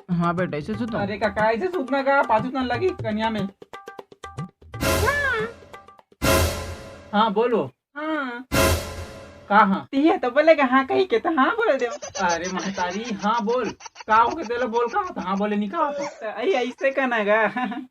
हाँ बेटा ऐसे सुतो। अरे काका ऐसे सूतना का पाछू न लगी कन्या में। हाँ बोलो। हाँ कहाँ ये तो बोलेगा हाँ कहीं के तो हाँ बोल दो। अरे महतारी हाँ बोल का हो के तेला बोल कहा था हाँ बोले नहीं कहा था अरे ऐसे कनागा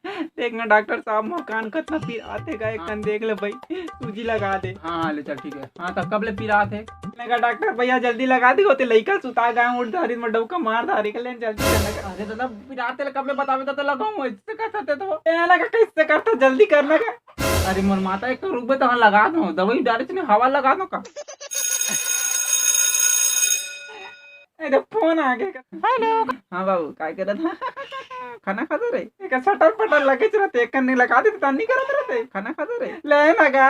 देखना डॉक्टर साहब मकान कितना पीर आते गए कन देख ले भाई सूजी लगा दे। हाँ ले चल ठीक है। हाँ तब कब ले पीर आते लगा डॉक्टर भैया जल्दी लगा दी होते लइका सुता गए उठ धारी में डबका मार धारी के लेन जल्दी करना। अरे दादा पीर आते कब ले बतावे तो लगाऊं इससे कर सकते तो लगा कैसे करता जल्दी करना का। अरे मोर माता एक रुक बे तो लगा दो दवाई डायरेक्ट ने हवा लगा दो का। अरे फोन आ गया। हेलो हाँ बाबू काय करत खाना खाता रे एक सटर पटर लगे रहते एक नहीं लगा देते नहीं करत रहते खाना खाता रे ले लगा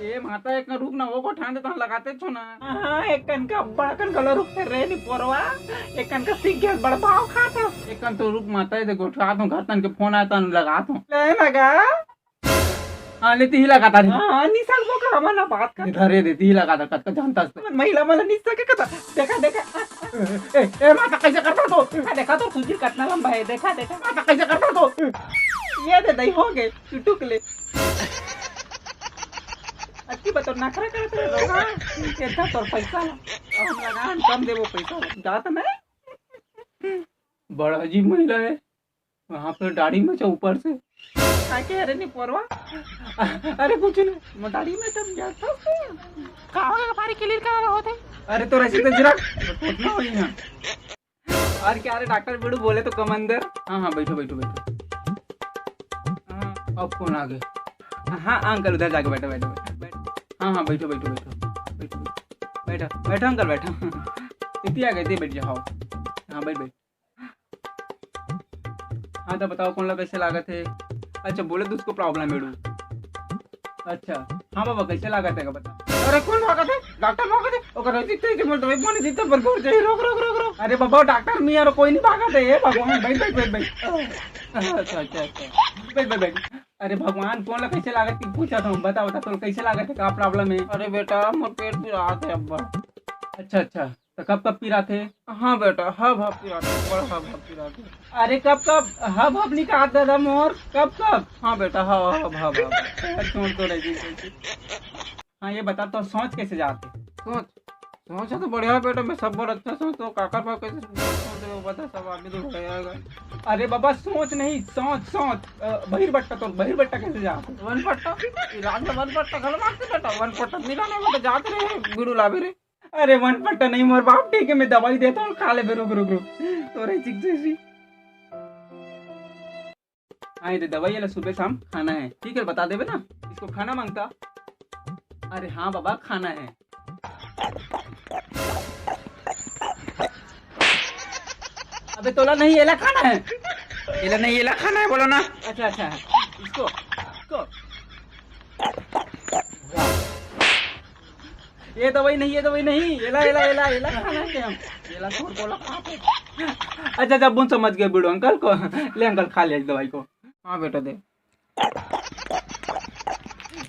ए माता एक रुक ना वो को ठान देता लगाते छो ना। हां एक कन का बड़ा कन कलर रुक रे नी पोरवा एक कन का सीख गया बड़ा भाव खाता एक कन तो रुक माता है देखो उठा दूं घर तन के फोन आया तन लगा दूं ले लगा। हाँ लेती ही लगाता रे। हाँ निशा को का हमारा बात कर धरे देती ही लगाता कत जानता है महिला मला निशा के कथा देखा देखा ए माता कैसे करता तो देखा तो तुझी कितना लंबा है देखा देखा माता कैसे करता तो ये दे दई हो गए टुटुक ले अच्छी बात और नखरा करते रहो। हाँ ये था तो पैसा हम लगा कम दे वो पैसा जाता नहीं बड़ा अजीब महिला है वहाँ पे दाढ़ी में से ऊपर से आके अरे नहीं पोरवा अरे कुछ नहीं मोटाड़ी में तब जाता कहाँ हमारी क्लियर करा रहे होते। अरे तो रसी तो जरा कितना हो यहाँ और क्या अरे डॉक्टर बिड़ू बोले तो कम अंदर। हाँ हाँ बैठो बैठो बैठो। हाँ अब कौन आ गए। हाँ अंकल उधर जाके बैठो बैठो बैठो। हाँ हाँ बैठो बैठो बैठो बैठो बैठो बैठो अंकल बैठो इतनी आ गई थी बैठ जाओ। हाँ बैठ बैठ। हाँ तो बताओ कौन ला कैसे लागत है। अच्छा बोले तो उसको प्रॉब्लम है। अच्छा हाँ बाबा कैसे लागत है बता। अरे कौन भागत है डॉक्टर भागत है ओकर जीते के बोल दवाई पानी जीते पर गोर जाई रोक रोक रोक रोक। अरे बाबा डॉक्टर मियां रो कोई नहीं भागत है ये भगवान बैठ बैठ बैठ बैठ। अच्छा अच्छा अच्छा बैठ बैठ बैठ। अरे भगवान कौन ला कैसे लागत की पूछा था बता बता तो कैसे लागत है क्या प्रॉब्लम है। अरे बेटा मोर पेट में रात है अब्बा। अच्छा अच्छा तो कब कब पी रहा थे। हाँ बेटा हब हब पी रहा था बड़ा हब हब पी रहा था। अरे कब कब हब हब नहीं कहा दादा मोर कब कब। हाँ बेटा हब हब हब हब छोड़ तो रही। हाँ ये बता तो सोच कैसे जाते। सोच सोचा तो बढ़िया बेटा मैं सब बहुत अच्छा सोच तो काकर पाव कैसे सोच बता सब आदमी तो बढ़िया। अरे बाबा सोच नहीं सोच सोच बहिर्बट्टा तो बहिर्बट्टा कैसे जाते। वन पट्टा राज वन पट्टा घर मारते बेटा वन पट्टा नहीं लाने बेटा जाते रहे बिड़ू लावे रे। अरे वन पट्टा नहीं मोर बाप ठीक है मैं दवाई देता हूँ खा ले रुक रुक रुक तो रही चिक जैसी। हाँ ये दवाई वाला सुबह शाम खाना है ठीक है बता देवे ना इसको खाना मांगता। अरे हाँ बाबा खाना है। अबे तोला नहीं एला खाना है एला नहीं एला खाना है बोलो ना। अच्छा अच्छा इसको इसको ये दवाई नहीं एला एला एला एला खाना है हम एला छोड़ बोला खाते। अच्छा अच्छा बुन समझ गए बिड़ो अंकल को ले अंकल खा ले दवाई को। हाँ बेटा दे।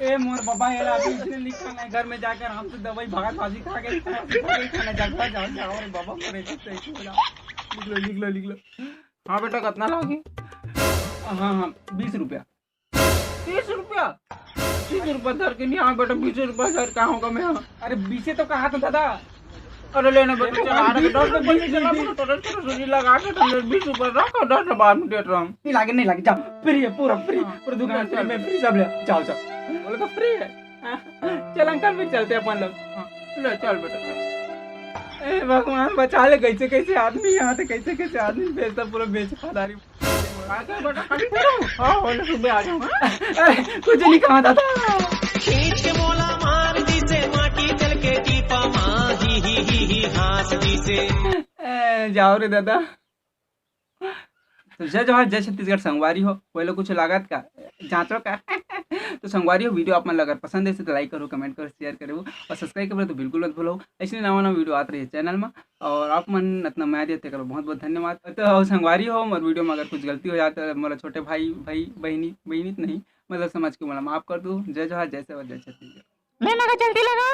ए मोर बाबा एला अभी इसने लिखा है घर में जाकर हमसे दवाई भागत भाजी खा के खाना जागवा जाओ जाओ रे बाबा करे ऐसे बोला लिख लो लिख लो। हाँ बेटा कितना लोगी। हाँ हाँ 20 रुपया 30 रुपया 30 रुपया धर के नहीं। हाँ बेटा 20 रुपया धर कहाँ होगा मैं। अरे 20 तो कहा था दादा। अरे लेना बेटा लगा के 20 रुपया रखो 10 बाद में दे रहा हूँ। नहीं लागे नहीं लागे जाओ फ्री है पूरा दुकान फ्री में फ्री सब ले जाओ जाओ बोले तो फ्री है। चल अंकल भी चलते अपन लोग ले चल बेटा। ए भगवान बचा ले कैसे कैसे आदमी यहाँ थे कैसे कैसे आदमी बेचता पूरा बेच खादारी सुबह आ जाऊँ। कुछ नहीं कहा था जाओ रे दादा। तो जय जवाहर जय छत्तीसगढ़। संगवारी हो पहले कुछ लागत का जांचो का तो संगवारी हो वीडियो आप मन अगर पसंद है तो लाइक करो कमेंट करो शेयर करो और सब्सक्राइब करो तो बिल्कुल मत भूलो ऐसे नवा नवा वीडियो आते रहे चैनल में। और आप मन इतना मैं देते करो बहुत बहुत धन्यवाद। तो संगवारी हो मोर वीडियो में अगर कुछ गलती हो जाता है मेरा छोटे भाई भाई बहनी बहनी नहीं मतलब समझ के मला माफ कर दूँ। जय जवाहर जय सेवा जय छत्तीसगढ़। लेना का जल्दी लगा।